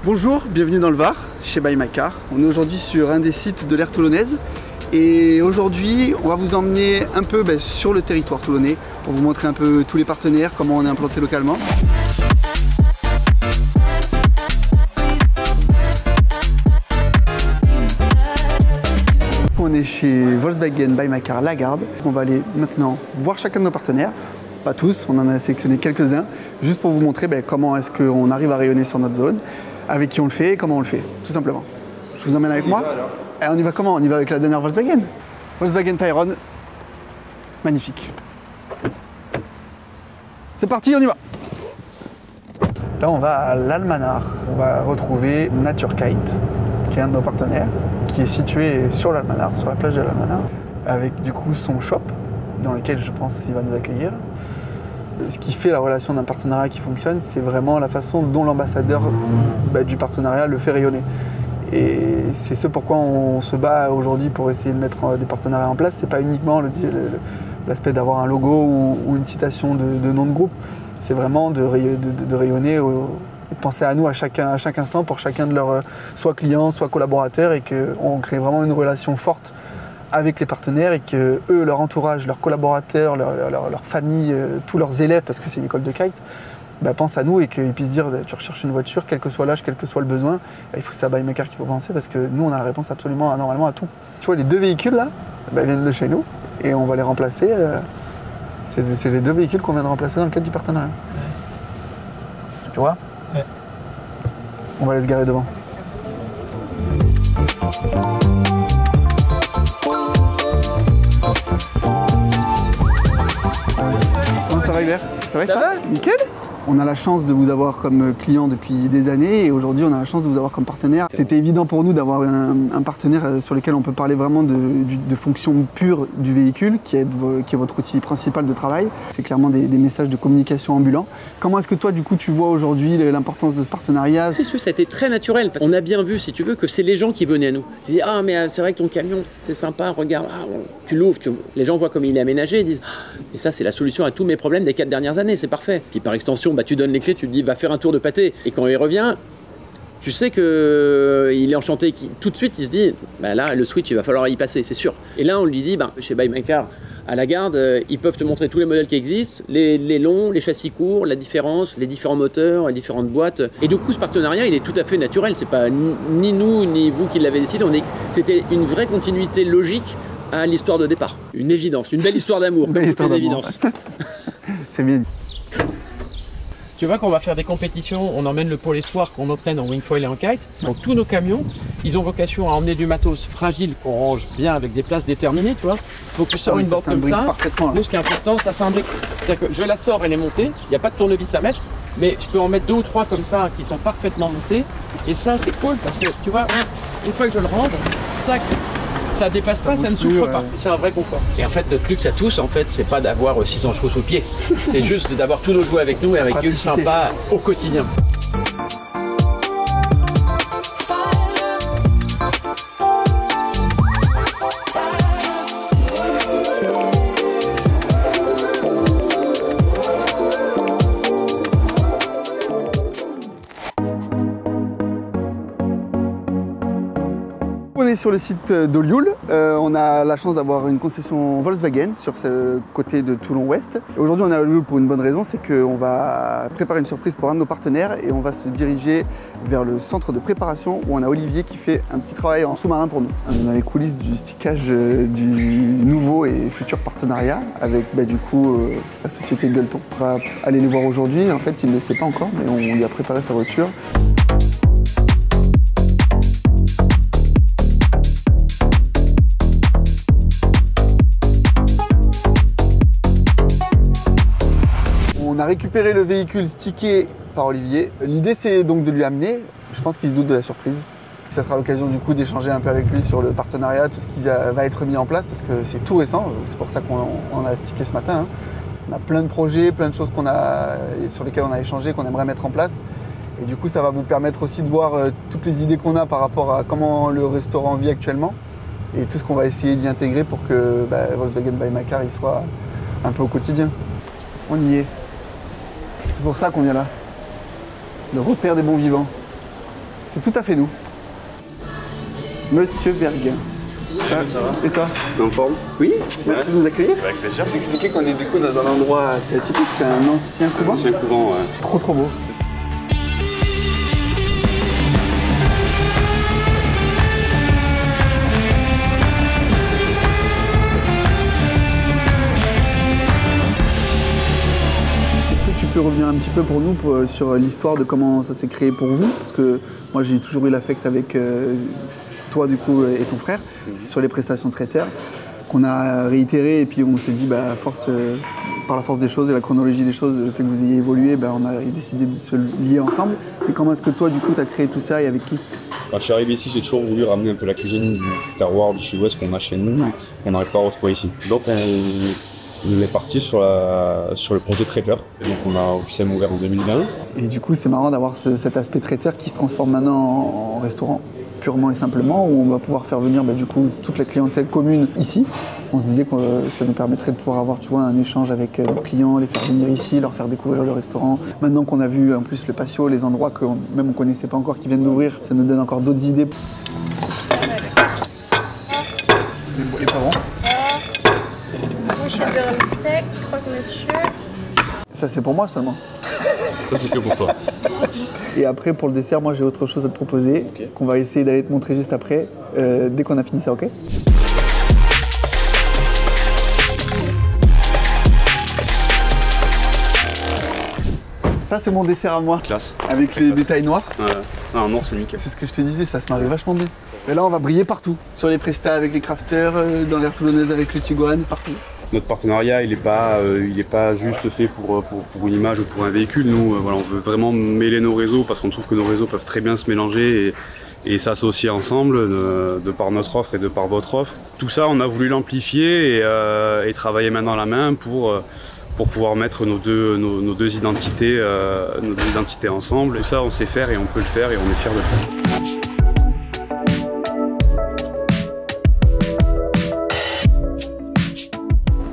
Bonjour, bienvenue dans le Var, chez Buy My Car. On est aujourd'hui sur un des sites de l'aire toulonnaise et aujourd'hui on va vous emmener un peu sur le territoire toulonnais pour vous montrer un peu tous les partenaires, comment on est implanté localement. On est chez Volkswagen Buy My Car Lagarde. On va aller maintenant voir chacun de nos partenaires. Pas tous, on en a sélectionné quelques-uns, juste pour vous montrer comment est-ce qu'on arrive à rayonner sur notre zone, avec qui on le fait et comment on le fait, tout simplement. Je vous emmène avec moi. Et on y va comment? On y va avec la dernière Volkswagen. Volkswagen Tayron, magnifique. C'est parti, on y va. Là, on va à l'Almanar. On va retrouver Nature Kite, qui est un de nos partenaires, qui est situé sur l'Almanar, sur la plage de l'Almanar, avec du coup son shop, dans lequel je pense qu'il va nous accueillir. Ce qui fait la relation d'un partenariat qui fonctionne, c'est vraiment la façon dont l'ambassadeur du partenariat le fait rayonner. Et c'est ce pourquoi on se bat aujourd'hui pour essayer de mettre des partenariats en place. C'est pas uniquement l'aspect d'avoir un logo ou une citation de nom de groupe. C'est vraiment de rayonner et de penser à nous à chaque instant pour chacun de leurs soit clients, soit collaborateurs, et qu'on crée vraiment une relation forte avec les partenaires et que eux, leur entourage, leurs collaborateurs, leur famille, tous leurs élèves, parce que c'est une école de kite, pensent à nous et qu'ils puissent dire tu recherches une voiture, quel que soit l'âge, quel que soit le besoin, il faut que c'est à Buy My Car qu'il faut penser, parce que nous on a la réponse absolument normalement à tout. Tu vois, les deux véhicules là viennent de chez nous et on va les remplacer. C'est les deux véhicules qu'on vient de remplacer dans le cadre du partenariat. Ouais. Tu vois? Ouais. On va les se garer devant. Ça va Hubert? Ça va? Nickel. On a la chance de vous avoir comme client depuis des années et aujourd'hui on a la chance de vous avoir comme partenaire. C'était évident pour nous d'avoir un partenaire sur lequel on peut parler vraiment de fonction pure du véhicule qui est votre outil principal de travail. C'est clairement des messages de communication ambulants. Comment est-ce que toi du coup tu vois aujourd'hui l'importance de ce partenariat? C'est sûr, ça a été très naturel. On a bien vu, si tu veux, que c'est les gens qui venaient à nous. Ils disent ah mais c'est vrai que ton camion c'est sympa, regarde, tu l'ouvres, les gens voient comme il est aménagé, ils disent et ça c'est la solution à tous mes problèmes des 4 dernières années, c'est parfait. Puis par extension, tu donnes les clés, tu te dis va faire un tour de pâté et quand il revient, tu sais qu'il est enchanté, tout de suite il se dit là le switch il va falloir y passer, c'est sûr. Et là on lui dit chez Buy My Car à Lagarde, ils peuvent te montrer tous les modèles qui existent, les longs, les châssis courts, la différence, les différents moteurs, les différentes boîtes. Et du coup ce partenariat il est tout à fait naturel, c'est pas ni nous ni vous qui l'avez décidé, c'était une vraie continuité logique à l'histoire de départ. Une évidence, une belle histoire d'amour, comme toutes les évidences. C'est bien dit. Tu vois qu'on va faire des compétitions, on emmène le pôle espoir qu'on entraîne en wingfoil et en kite. Donc tous nos camions, ils ont vocation à emmener du matos fragile qu'on range bien avec des places déterminées, tu vois. Donc tu sors une bande comme ça, nous ce qui est important, ça s'imbrique. C'est-à-dire que je la sors, elle est montée, il n'y a pas de tournevis à mettre, mais je peux en mettre 2 ou 3 comme ça qui sont parfaitement montés. Et ça c'est cool parce que tu vois, une fois que je le range, tac, ça dépasse pas, ça ne souffre pas. C'est un vrai confort. Et en fait, notre luxe à tous, en fait, c'est pas d'avoir 600 chevaux sous le pied. C'est juste d'avoir tous nos jouets avec nous et un véhicule sympa au quotidien. On est sur le site d'Olioul. On a la chance d'avoir une concession Volkswagen sur ce côté de Toulon-Ouest. Aujourd'hui, on est à Olioul pour une bonne raison, c'est qu'on va préparer une surprise pour un de nos partenaires et on va se diriger vers le centre de préparation où on a Olivier qui fait un petit travail en sous-marin pour nous. On est dans les coulisses du stickage du nouveau et futur partenariat avec du coup la société Gueuleton. On va aller les voir aujourd'hui. En fait, il ne le sait pas encore, mais on lui a préparé sa voiture. On a récupéré le véhicule stické par Olivier. L'idée c'est donc de lui amener, je pense qu'il se doute de la surprise. Ça sera l'occasion du coup d'échanger un peu avec lui sur le partenariat, tout ce qui va être mis en place parce que c'est tout récent, c'est pour ça qu'on a stické ce matin. On a plein de projets, plein de choses sur lesquelles on a échangé, qu'on aimerait mettre en place. Et du coup ça va vous permettre aussi de voir toutes les idées qu'on a par rapport à comment le restaurant vit actuellement et tout ce qu'on va essayer d'y intégrer pour que Volkswagen Buy My Car il soit un peu au quotidien. On y est. C'est pour ça qu'on vient là. Le repère des bons vivants. C'est tout à fait nous. Monsieur Verguin. Et toi? En forme? Oui, merci de nous accueillir. Avec plaisir. Vous expliquez qu'on est du coup dans un endroit assez atypique, c'est un ancien couvent. Ancien couvent, ouais. Trop beau. Est-ce que tu peux revenir un petit peu pour nous sur l'histoire de comment ça s'est créé pour vous? Parce que moi j'ai toujours eu l'affect avec toi du coup et ton frère sur les prestations traiteurs qu'on a réitéré et puis on s'est dit par la force des choses et la chronologie des choses, le fait que vous ayez évolué, on a décidé de se lier ensemble. Et comment est-ce que toi du coup tu as créé tout ça et avec qui? Quand je suis arrivé ici, j'ai toujours voulu ramener un peu la cuisine du terroir du sud-ouest qu'on a chez nous, qu'on n'arrive pas à retrouver ici. Donc on est parti sur le projet traiteur. Donc on a officiellement ouvert en 2020. Et du coup c'est marrant d'avoir cet aspect traiteur qui se transforme maintenant en restaurant. Purement et simplement, où on va pouvoir faire venir du coup toute la clientèle commune ici. On se disait que ça nous permettrait de pouvoir avoir un échange avec nos clients, les faire venir ici, leur faire découvrir le restaurant. Maintenant qu'on a vu en plus le patio, les endroits que même on connaissait pas encore qui viennent d'ouvrir, ça nous donne encore d'autres idées. Les parents. Brochette de steak, croque-monsieur. Ça c'est pour moi seulement. Ça c'est que pour toi. Et après, pour le dessert, moi j'ai autre chose à te proposer, qu'on va essayer d'aller te montrer juste après, dès qu'on a fini ça, ok? Ça c'est mon dessert à moi. Classe. Avec les détails noirs. En noir c'est nickel. C'est ce que je te disais, ça se marie vachement bien. Et là on va briller partout. Sur les prestats avec les crafters, dans l'air toulonnaise avec le Tiguan, partout. Notre partenariat, il est pas juste fait pour une image ou pour un véhicule. Nous, on veut vraiment mêler nos réseaux parce qu'on trouve que nos réseaux peuvent très bien se mélanger et s'associer ensemble de par notre offre et de par votre offre. Tout ça, on a voulu l'amplifier et travailler main dans la main pour pouvoir mettre nos deux identités ensemble. Tout ça, on sait faire et on peut le faire et on est fiers de le faire.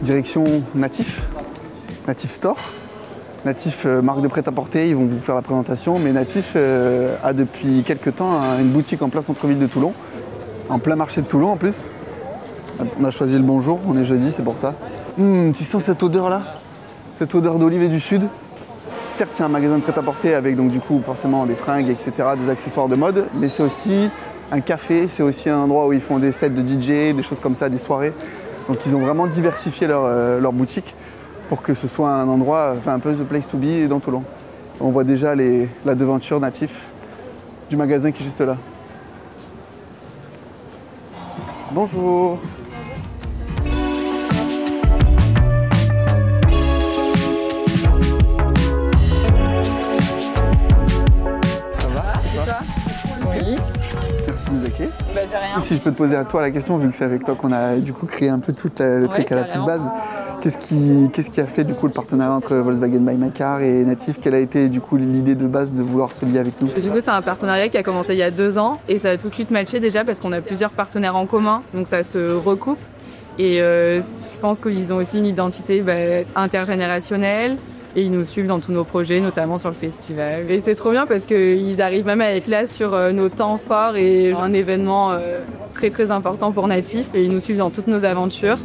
Direction Natif Store. Natif, marque de prêt-à-porter, ils vont vous faire la présentation, mais Natif a depuis quelques temps une boutique en plein centre-ville de Toulon, en plein marché de Toulon en plus. On a choisi le bon jour, on est jeudi, c'est pour ça. Tu sens cette odeur-là? Cette odeur d'olive et du sud. Certes, c'est un magasin de prêt-à-porter avec donc du coup forcément des fringues, etc., des accessoires de mode, mais c'est aussi un café, c'est aussi un endroit où ils font des sets de DJ, des choses comme ça, des soirées. Donc ils ont vraiment diversifié leur boutique pour que ce soit un endroit, un peu the place to be dans Toulon. On voit déjà la devanture Natif du magasin qui est juste là. Bonjour. Ça va? Et toi? Oui. Merci Muzake. De rien. Si je peux te poser à toi la question, vu que c'est avec toi qu'on a du coup créé un peu tout le truc à la toute base, qu'est-ce qui a fait du coup le partenariat entre Volkswagen Buy My Car et Natif? Quelle a été du coup l'idée de base de vouloir se lier avec nous? Du coup, c'est un partenariat qui a commencé il y a 2 ans et ça a tout de suite matché déjà parce qu'on a plusieurs partenaires en commun, donc ça se recoupe. Et je pense qu'ils ont aussi une identité intergénérationnelle. Et ils nous suivent dans tous nos projets, notamment sur le festival. Et c'est trop bien parce qu'ils arrivent même à être là sur nos temps forts et un événement très très important pour Natif. Et ils nous suivent dans toutes nos aventures.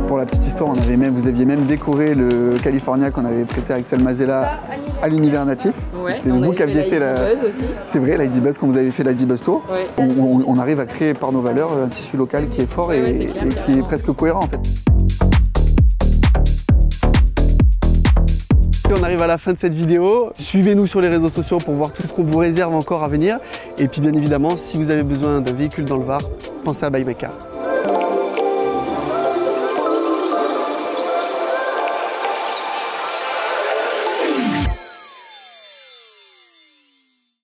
Pour la petite histoire, vous aviez même décoré le California qu'on avait prêté à Axel Mazella à l'univers Natif. Ouais, c'est vous qui aviez fait Buzz aussi. C'est vrai, l'ID Buzz, quand vous avez fait l'ID Buzz Tour. Ouais. On arrive à créer par nos valeurs un tissu local qui est fort et qui est presque cohérent en fait. On arrive à la fin de cette vidéo. Suivez-nous sur les réseaux sociaux pour voir tout ce qu'on vous réserve encore à venir. Et puis bien évidemment, si vous avez besoin d'un véhicule dans le Var, pensez à Buy My Car.